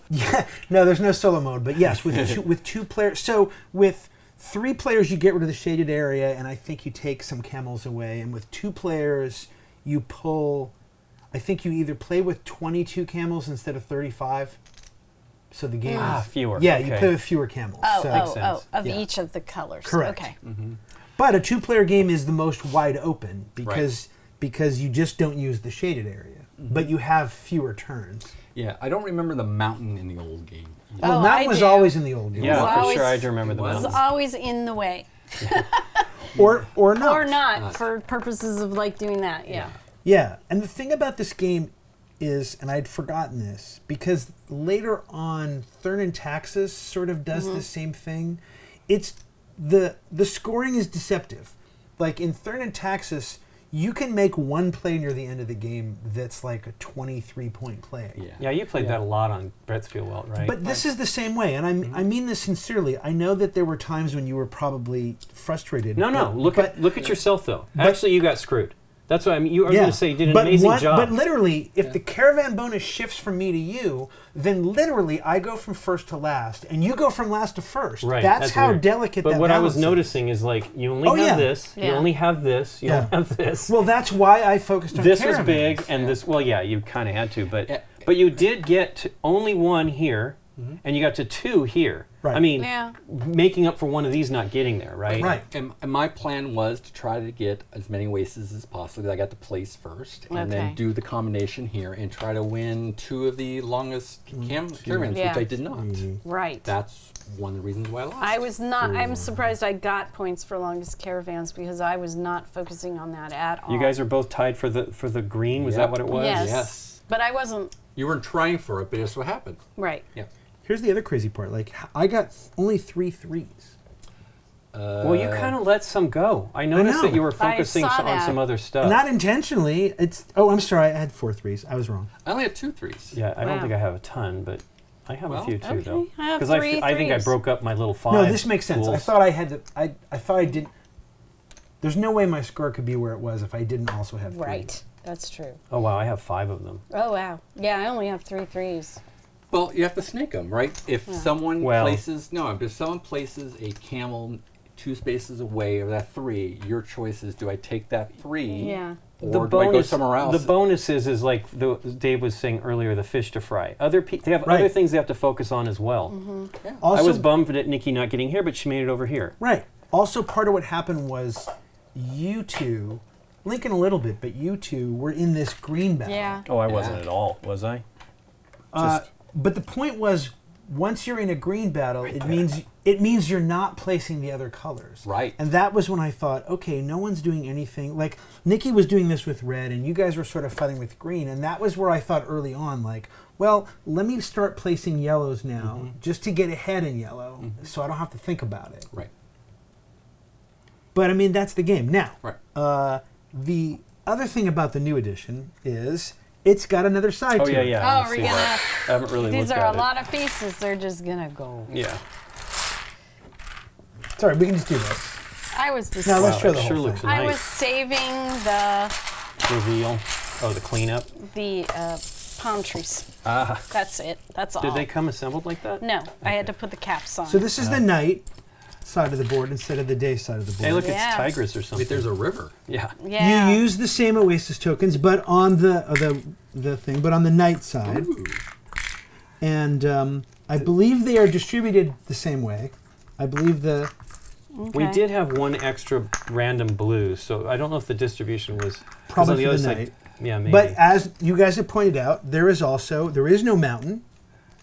Yeah, no, there's no solo mode, but yes, with 2 players. So with 3 players, you get rid of the shaded area, and I think you take some camels away. And with 2 players, you pull. I think you either play with 22 camels instead of 35. So the game is fewer. Yeah, you Okay. play with fewer camels. Oh, so, sense. of Yeah. each of the colors. Correct. Okay. But a 2-player game is the most wide open because you just don't use the shaded area, but you have fewer turns. Yeah, I don't remember the mountain in the old game. Well, Oh, that I was do. always in the old game. Yeah, was for always- sure. I do remember the was It's mountains. always in the way. Or not. Or not, for purposes of like doing that. Yeah. Yeah, and the thing about this game is, and I'd forgotten this, because later on, Thurn and Taxis sort of does the same thing. It's the scoring is deceptive. Like in Thurn and Taxis, you can make one play near the end of the game that's like a 23-point play. Yeah. Yeah, you played that a lot on Brett's Field Welt, right? But this is the same way, and I mean this sincerely. I know that there were times when you were probably frustrated. no. but- Look at yourself though. Actually, you got screwed. That's what I mean. I was going to say you did an but amazing job. But literally, if the caravan bonus shifts from me to you, then literally I go from first to last, and you go from last to first. Right. That's how weird. delicate But that what I was balance is. noticing is like you only Oh, have yeah. this, you Yeah. only have this, you Yeah. don't have this. Well, that's why I focused on This was caravans. big, and this. Well, yeah, you kind of had to, but Yeah. but you did get to only 1 here, and you got to 2 here. Right. I mean, Yeah. making up for one of these not getting there, right? Right. And my plan was to try to get as many wastes as possible. I got to place first, and Okay. then do the combination here and try to win 2 of the longest caravans, Yeah. which I did not. Right. That's one of the reasons why I lost. I was not. I'm surprised I got points for longest caravans because I was not focusing on that at all. You guys are both tied for the green. Was Yep. that what it was? Yes. Yes. But I wasn't. You weren't trying for it, but that's what happened. Right. Yeah. Here's the other crazy part. Like, I got only 3 threes. Well, you kind of let some go. I noticed know. that you were focusing saw on that. some other stuff. Not intentionally. I'm sorry. I had 4 threes. I was wrong. I only had 2 threes. Yeah, I don't Wow. think I have a ton, but I have Well, a few too, okay. though. I have Because I 3 think I threes. broke up my little 5. No, this makes sense. I pools. thought I had to. I thought I did. There's no way my score could be where it was if I didn't also have 3. Right. That's true. Oh wow, I have 5 of them. Oh wow. Yeah, I only have 3 threes. Well, you have to snake them, right? If someone Well- places if someone places a camel 2 spaces away of that 3, your choice is: do I take that 3? Yeah. Or do I go somewhere else? The bonus is like Dave was saying earlier, the fish to fry. They have Right. other things they have to focus on as well. Yeah. Also, I was bummed at Nikki not getting here, but she made it over here. right. Also, part of what happened was you two Lincoln a little bit, but you two were in this green battle. Yeah. Oh, I wasn't at all, was I? But the point was, once you're in a green battle, it means you're not placing the other colors. Right. And that was when I thought, okay, no one's doing anything. Like, Nikki was doing this with red, and you guys were sort of fighting with green. And that was where I thought early on, like, well, let me start placing yellows now, just to get ahead in yellow, so I don't have to think about it. Right. But, I mean, that's the game. Now, Right. the other thing about the new edition is it's got another side Oh, to yeah, it. yeah. Oh, we're gonna. I haven't really These looked are at a it. lot of pieces. They're just gonna go. Yeah. Sorry, we can just do this. I was just. Now let's Wow, show it the sure whole looks thing. I was nice. saving the Reveal. Oh, the cleanup. palm trees. Ah. That's it. That's all. Did they come assembled like that? No, I had to put the caps on. So this is the night side of the board instead of the day side of the board. Hey, look, Yeah. it's Tigress or something. Wait, there's a river. Yeah. Yeah. You use the same Oasis tokens, but on the thing, but on the night side. Ooh. And I believe they are distributed the same way. I believe the We Okay. did have one extra random blue, so I don't know if the distribution was 'cause Probably on the for other the side. night. Yeah, maybe. But as you guys have pointed out, there is no mountain.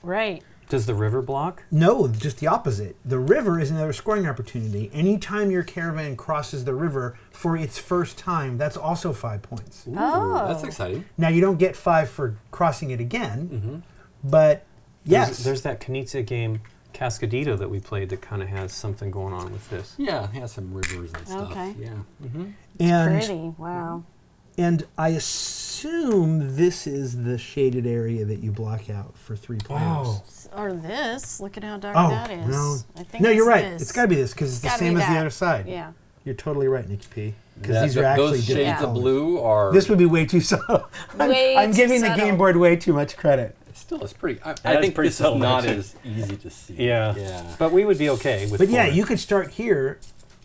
Right. Does the river block? No, just the opposite. The river is another scoring opportunity. Anytime your caravan crosses the river for its first time, that's also 5 points. Ooh, Oh. that's exciting. Now you don't get 5 for crossing it again, but yes, There's that Knizia game, Cascadito, that we played that kind of has something going on with this. Yeah, it has some rivers and stuff. Okay. Yeah. and Pretty. Wow. and I assume this is the shaded area that you block out for 3 players. Or this. Look at how dark Oh, that is. no. I think No, you're it's right. this. It's got to be this because it's the gotta same be as the that. other side. Yeah. You're totally right, Nikki P. Because That- these are actually those different shades of colors. blue are. This would be way too subtle. Way I'm too giving the subtle. game board way too much credit. Still, it's pretty. I is think pretty this is subtle, not actually. as easy to see. Yeah. Yeah. But we would be okay with But yeah, 4. you could start here.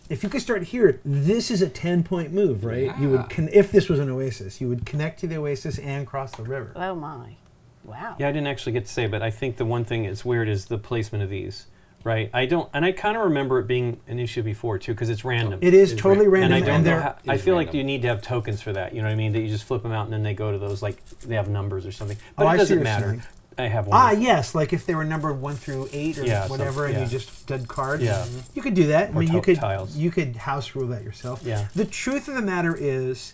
If you could start here, this is a 10-point move, right? You would, Yeah. if this was an Oasis, you would connect to the Oasis and cross the river. Oh my. Wow. Yeah, I didn't actually get to say, but I think the one thing that's weird is the placement of these, right? I kind of remember it being an issue before too, because it's random. It is It's totally ra- random, and I don't know they're- how, it I is feel like random. you need to have tokens for that. You know what I mean? That you just flip them out and then they go to those, like they have numbers or something. But Oh, it I see doesn't what you're matter. saying. I have one. Ah, yes, like if they were numbered 1 through 8 or Yeah, so- whatever, and yeah. you just did cards. Yeah. You could do that. I Or mean, you tiles. could house rule that yourself. Yeah. The truth of the matter is,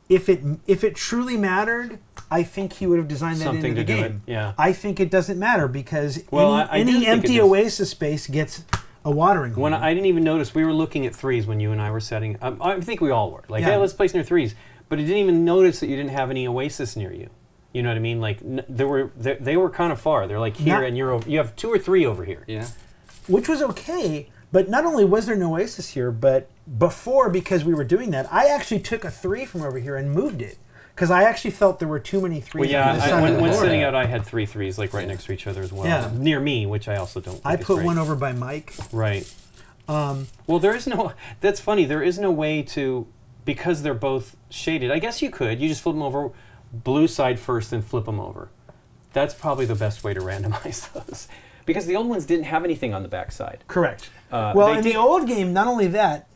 if it truly mattered, I think he would have designed that Something into the to do it, game. yeah. I think it doesn't matter because Well, I do any think it empty does. Oasis space gets a watering hole. When I didn't even notice, we were looking at 3s when you and I were setting. I think we all were. Like, Yeah. hey, let's place near 3s. But I didn't even notice that you didn't have any Oasis near you. You know what I mean? Like, they were kind of far. They're like here, Not- and you have 2 or 3 over here. Yeah. Which was okay, but not only was there no Oasis here, but before, because we were doing that, I actually took a 3 from over here and moved it. Because I actually felt there were too many 3s Well, yeah, on this side of when the board. sitting out, I had 3 3s like right next to each other as well, Yeah. near me, which I also don't. Think I is put great. one over by Mike. Right. Well, there is no. That's funny. There is no way to, because they're both shaded. I guess you could. You just flip them over, blue side first, then flip them over. That's probably the best way to randomize those, because the old ones didn't have anything on the back side. Correct. Well, Well, they in did- the old game, not only that,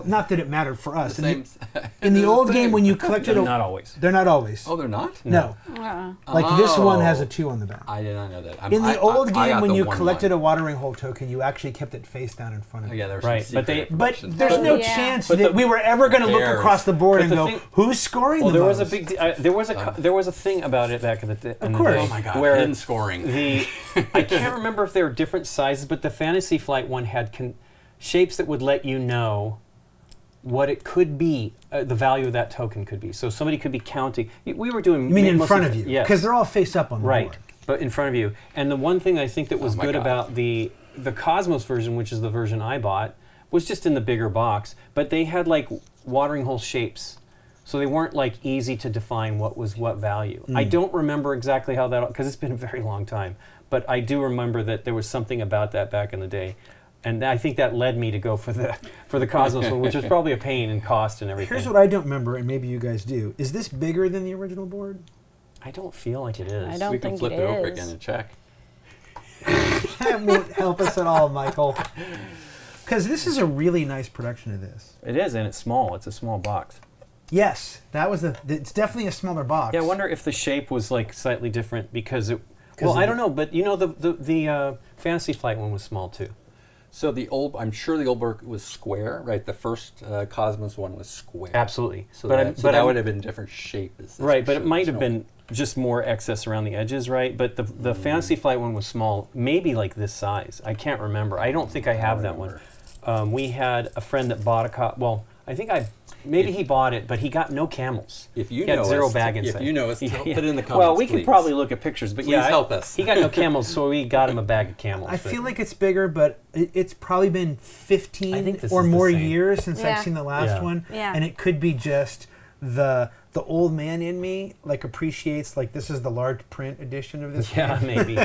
not that it mattered for us. The In same. in the They're old same. game, when you collected Not always. they're not always. Oh, they're not. No. Uh-uh. Like this one has Oh. a 2 on the back. I did not know that. In the old I game, got when the you 1-1. collected a watering hole token, you actually kept it face down in front of Oh, you. yeah, there's Right, some but secret they- But information. there's no Yeah. chance But that the- we were ever going to look Cares. across the board But and the go, thing- who's scoring Well, the there was a most? big. There was a thing about it back in the day. Of course. Oh my God, Where hidden scoring. I can't remember if they were different sizes, but the Fantasy Flight one had shapes that would let you know what it could be, the value of that token could be. So somebody could be counting. We were doing. You mean in mostly- front of you? Yes. Because they're all face up on the Right, board. but in front of you. And the one thing I think that was my good God. about the Cosmos version, which is the version I bought, was just in the bigger box. But they had like watering hole shapes, so they weren't like easy to define what was what value. I don't remember exactly how that, because it's been a very long time. But I do remember that there was something about that back in the day. And I think that led me to go for the Cosmos one, which was probably a pain in cost and everything. Here's what I don't remember, and maybe you guys do. Is this bigger than the original board? I don't feel like it is. I don't We can think flip it it over is. again and check. That won't help us at all, Michael. Because this is a really nice production of this. It is, and it's small. It's a small box. Yes, that was it's definitely a smaller box. Yeah, I wonder if the shape was like slightly different because it. 'Cause Well, of I don't know, but you know the Fantasy Flight one was small too. So I'm sure the old book was square, right? The first Cosmos one was square. Absolutely. So but that would have been different shape. As this Right, but it shows. might have So- been just more excess around the edges, right? But the Fantasy Flight one was small, maybe like this size. I can't remember. I don't think I have that one. We had a friend that bought a well, I think maybe he bought it, but he got no camels. If you he had know zero us, bag if inside. you know us, put it in the comments. Well, we please. could probably look at pictures, but Please yeah, help us. He got no camels, so we got him a bag of camels. I but- feel like it's bigger, but it's probably been 15 I think this or is the more same. years since Yeah. I've seen the last Yeah. one. Yeah. And it could be just the old man in me like appreciates like this is the large print edition of this Yeah, game. maybe.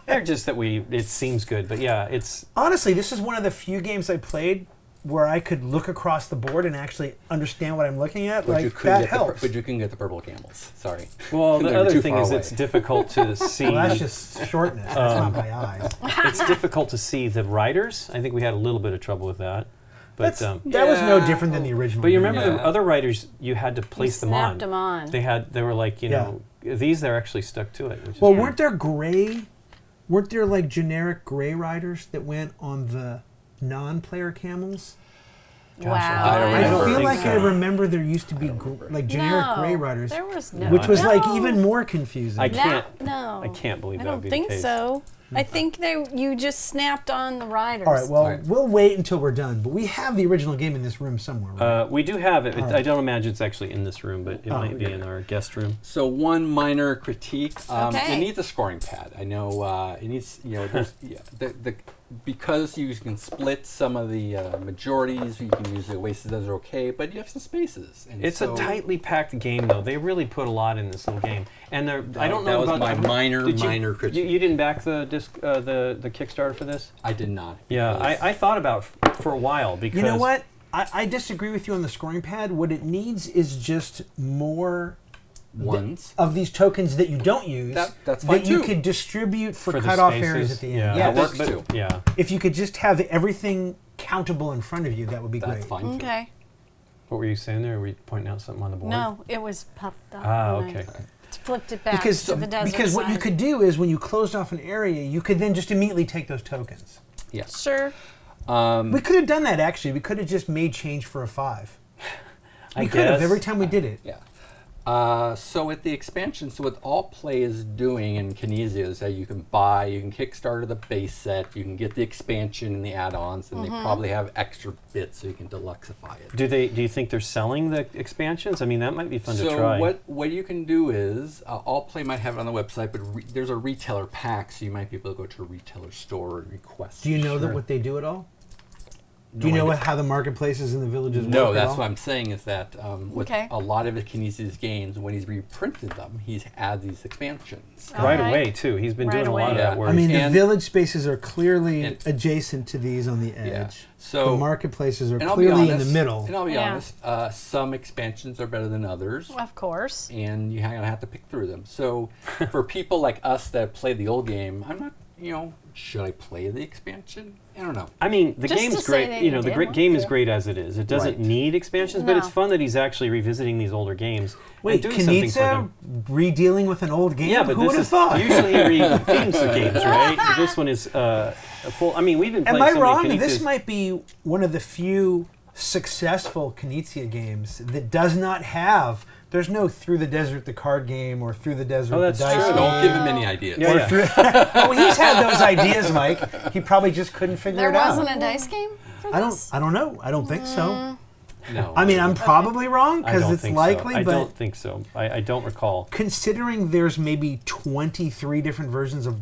Or just that it seems good, but yeah, it's Honestly, this is one of the few games I played where I could look across the board and actually understand what I'm looking at. But like you could that get helps. but you can get the purple camels. Sorry. well. The They're other too thing far is away. it's difficult to see. Well, that's just shortness. That's not my eyes. It's difficult to see the riders. I think we had a little bit of trouble with that. But That was no Yeah. different than the original. but you game. remember the Yeah. other riders, you had to place them on. snapped them on. They were like, you Yeah. know, these they're actually stuck to it. Which Well, is weren't there like generic gray riders that went on the non-player camels? Gosh, Wow. I don't I remember. feel think like so. I remember there used to be like generic No, gray riders, There was no. which was like No. even more confusing. I can't. No. I can't believe I that would don't be think the case. so. I think you just snapped on the riders. All right, well, All right. we'll wait until we're done, but we have the original game in this room somewhere. Right? We do have it. All I right. don't imagine it's actually in this room, but it Oh, might be okay. in our guest room. So one minor critique. Okay. It needs a scoring pad. I know it needs. There's because you can split some of the majorities. You can use the wasted. Those are okay, but you have some spaces. And It's so a tightly packed game, though. They really put a lot in this little game, and I don't know that was about my minor critique. You didn't back the disc, the Kickstarter for this? I did not. Yeah, because- I thought about for a while because You know what? I disagree with you on the scoring pad. What it needs is just more ones. of these tokens that you don't use That's fine that you too. could distribute for the cutoff spaces. areas at the end. Yeah, Yeah, that works but- too. Yeah. if you could just have everything countable in front of you, that would be That's great. fine too. Okay. What were you saying there? Were you pointing out something on the board? No, it was puffed up. Ah, and I okay. Flipped it back Because to the desert because what you side. could do is when you closed off an area, you could then just immediately take those tokens. Yes. Sure. We could have done that actually. We could have just made change for a 5. I We could have guess. every time we did it. Yeah. So with the expansion, so what Allplay is doing in Knizia is that you can Kickstarter the base set, you can get the expansion and the add-ons, and they probably have extra bits so you can deluxify it. Do you think they're selling the expansions? I mean, that might be fun to try. So what you can do is, Allplay might have it on the website, but there's a retailer pack, so you might be able to go to a retailer store and request. Do you know Sure. that what they do at all? Do No you know idea. how the marketplaces in the villages No, work at that's all? what I'm saying is that with Okay. a lot of Knisia's games, when he's reprinted them, he's added these expansions. right Alright. away too. He's been Right doing a lot of away. that Yeah. work. I mean, the And- village spaces are clearly and- adjacent to these on the edge. Yeah. The So marketplaces are and I'll be clearly in honest, the middle. And I'll be Yeah. honest, some expansions are better than others, Of course. and you're gonna have to pick through them. So for people like us that played the old game, I'm not, should I play the expansion? I don't know. I mean, the Just to game's say great. that You you know, the did great one. game is Yeah. great as it is. It doesn't Right. need expansions, but it's No. fun that he's actually revisiting these older games Wait, and doing something for Knizia them. redealing with an old game? Yeah, but Who would this have thought? is usually he rethemes the games, right? This one is a full. I mean, we've been Am playing I so wrong? many This Knizias. might be one of the few successful Knizia games that does not have. There's no Through the Desert the card game or Through the Desert Oh, the that's dice true. game. Don't give him any ideas. Yeah, Or yeah. through, oh, he's had those ideas, Mike. He probably just couldn't figure There it out. wasn't a dice game for I this? don't know. I don't think so. No. I mean, I'm probably wrong I because don't it's think likely, so. I but don't think so. I don't recall. considering there's maybe 23 different versions of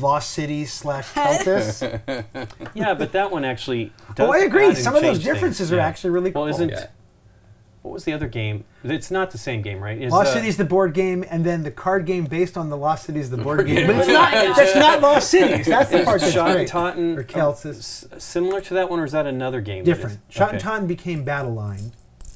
Lost Cities / Keltis. Yeah, but that one actually does Oh, I agree. add and Some of those change things. differences are Yeah. actually really cool. Well, isn't Yeah. what was the other game? It's not the same game, right? Is, Lost Cities, the board game, and then the card game based on the Lost Cities, the board game. game. But it's not. That's not Lost Cities. That's the part that's Shot and great. Totten Or Keltis. similar to that one, or is that another game? that Different. is- Shot okay. and Totten became Battle Line.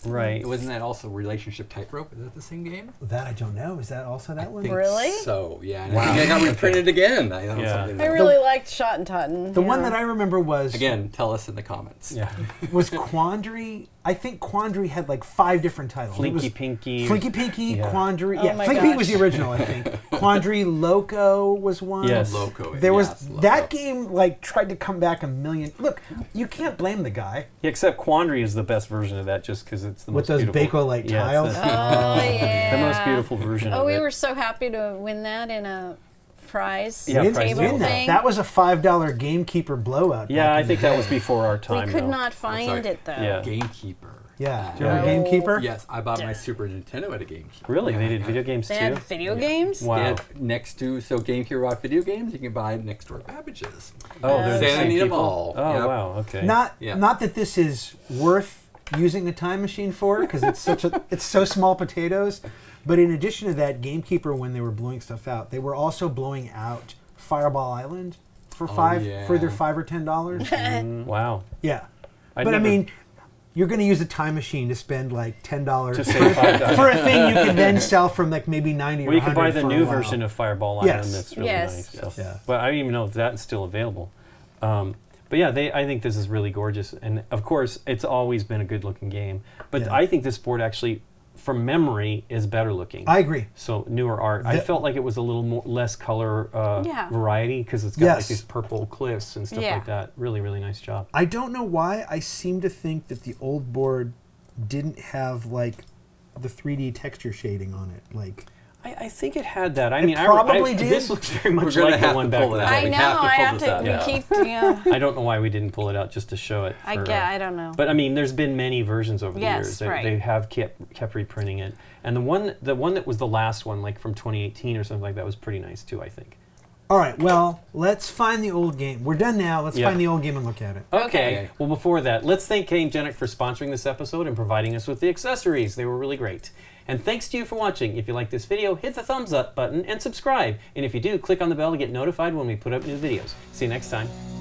Right. Wasn't that also Relationship Tightrope? Is that the same game? That I don't know. Is that also that one? Think Really? So, yeah. And I think I got reprinted again. I know Yeah. something I like really liked Shot and Totten. The one that I remember was Again, tell us in the comments. Yeah. was Quandary. I think Quandary had like 5 different titles. It was Flinky Pinky. Flinky Pinky, Yeah. Quandary. Oh Yeah, my Flinky Pinky gosh. was the original, I think. Quandary Loco was one. Yes. Loco. There was yes, Loco. that game like tried to come back a million. Look, you can't blame the guy Yeah, except Quandary is the best version of that just because it's the with most those beautiful. Bakelite Yeah, tiles. it's Oh, yeah. the most beautiful version Oh, of we it. were so happy to win that in a prize Yeah, We didn't prize table win table. that. thing. That was a $5 Gamekeeper blowout. Yeah, back I in think the that day. was before our we time. could though. not find sorry. it though. Yeah. Gamekeeper. Yeah, do you remember Yeah. Gamekeeper? Yes, I bought my Super Nintendo at a Gamekeeper. Really? They did Yeah. video games They too? had video games? Wow. And next to, so Gamekeeper bought video games, you can buy next door Babbage's. Oh, they're the Santa same need 'em people? all. Oh, Yep. wow. Okay. Yeah. Not that this is worth using a time machine for, because it's so small potatoes. But in addition to that, Gamekeeper, when they were blowing stuff out, they were also blowing out Fireball Island for yeah. for either $5 or $10. Wow. Yeah, I'd but never- I mean, you're going to use a time machine to spend like $10 To save $5. for a thing you can then sell from like maybe 90 Well, or you can 100 buy the for a new while. version of Fireball Yes. Island. That's really Yes. nice. So. Yeah. But I don't even know if that's still available. But yeah, I think this is really gorgeous. And of course, it's always been a good looking game. But Yeah. I think this board actually, from memory, is better looking. I agree. So newer art. I The- felt like it was a little more less color Yeah. variety because it's got like Yes. these purple cliffs and stuff Yeah. like that. Really, really nice job. I don't know why. I seem to think that the old board didn't have like the 3D texture shading on it. Like, I think it had that. I It mean, probably did. This looks very much gonna like the have one to back pull it in the out. day. I We know. have to I pull have this to. out. We Yeah. keep. Yeah. I don't know why we didn't pull it out just to show it. I for, get. I don't know. But I mean, there's been many versions over the Yes, years. They, right. they have kept reprinting it, and the one that was the last one, like from 2018 or something like that, was pretty nice too. I think. all right, well, let's find the old game. We're done now. Let's Yeah. find the old game and look at it. Okay. Okay. Well, before that, let's thank Gamegenic for sponsoring this episode and providing us with the accessories. They were really great. And thanks to you for watching. If you like this video, hit the thumbs up button and subscribe. And if you do, click on the bell to get notified when we put up new videos. See you next time.